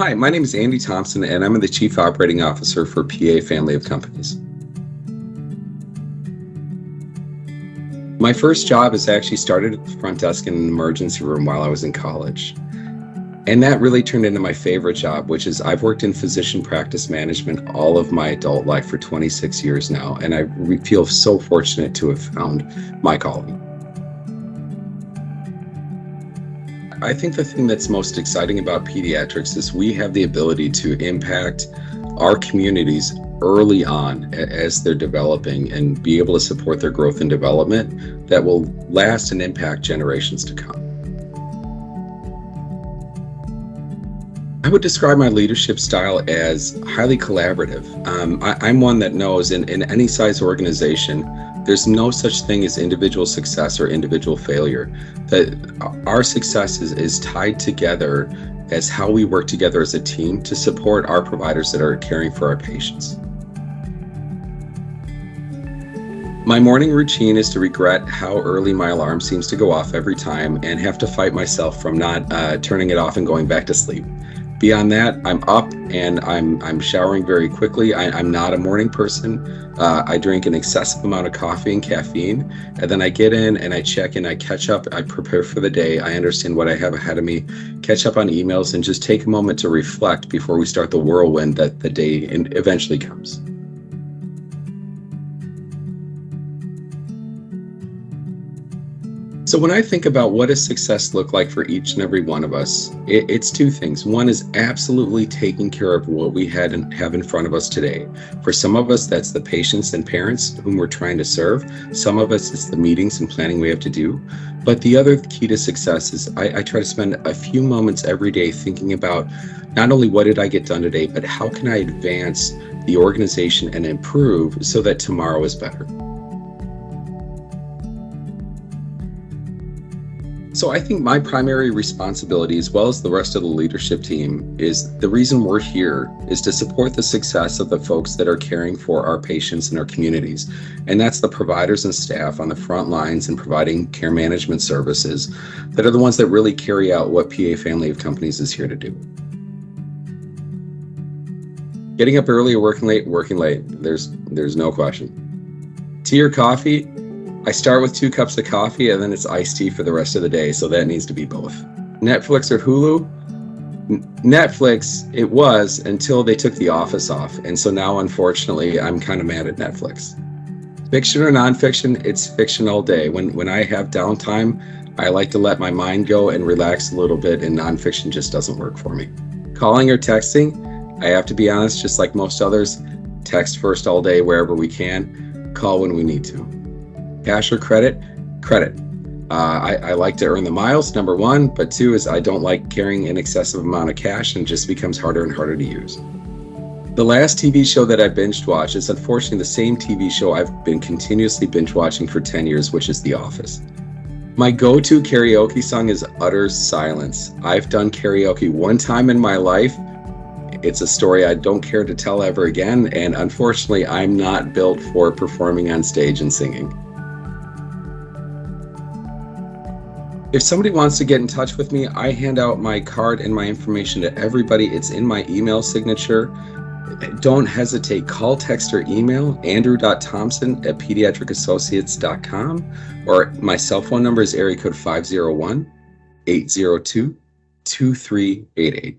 Hi, my name is Andy Thompson, and I'm the Chief Operating Officer for PA Family of Companies. My first job is actually started at the front desk in an emergency room while I was in college. And that really turned into my favorite job, which is I've worked in physician practice management all of my adult life for 26 years now, and I feel so fortunate to have found my calling. I think the thing that's most exciting about pediatrics is we have the ability to impact our communities early on as they're developing and be able to support their growth and development that will last and impact generations to come. I would describe my leadership style as highly collaborative. I'm one that knows in any size organization, there's no such thing as individual success or individual failure. That our success is tied together as how we work together as a team to support our providers that are caring for our patients. My morning routine is to regret how early my alarm seems to go off every time and have to fight myself from not turning it off and going back to sleep. Beyond that, I'm up and I'm showering very quickly. I'm not a morning person. I drink an excessive amount of coffee and caffeine, and then I get in and I check in, I catch up, I prepare for the day, I understand what I have ahead of me, catch up on emails, and just take a moment to reflect before we start the whirlwind that the day eventually comes. So when I think about what does success look like for each and every one of us, it's two things. One is absolutely taking care of what we have in front of us today. For some of us, that's the patients and parents whom we're trying to serve. Some of us, it's the meetings and planning we have to do. But the other key to success is I try to spend a few moments every day thinking about not only what did I get done today, but how can I advance the organization and improve so that tomorrow is better. So I think my primary responsibility, as well as the rest of the leadership team, is the reason we're here is to support the success of the folks that are caring for our patients and our communities. And that's the providers and staff on the front lines and providing care management services that are the ones that really carry out what PA Family of Companies is here to do. Getting up early or working late, there's no question. Tea or coffee? I start with 2 cups of coffee and then it's iced tea for the rest of the day, so that needs to be both. Netflix or Hulu? Netflix, it was until they took The Office off, and so now unfortunately I'm kind of mad at Netflix. Fiction or nonfiction? It's fiction all day. When I have downtime, I like to let my mind go and relax a little bit, and nonfiction just doesn't work for me. Calling or texting? I have to be honest, just like most others, text first all day wherever we can, call when we need to. Cash or credit? Credit. I like to earn the miles, number one, but 2 is I don't like carrying an excessive amount of cash, and it just becomes harder and harder to use. The last TV show that I binge watched is unfortunately the same TV show I've been continuously binge watching for 10 years, which is The Office. My go-to karaoke song is Utter Silence. I've done karaoke one time in my life. It's a story I don't care to tell ever again, and unfortunately I'm not built for performing on stage and singing. If somebody wants to get in touch with me, I hand out my card and my information to everybody. It's in my email signature. Don't hesitate. Call, text, or email andrew.thompson@pediatricassociates.com, or my cell phone number is area code 501-802-2388.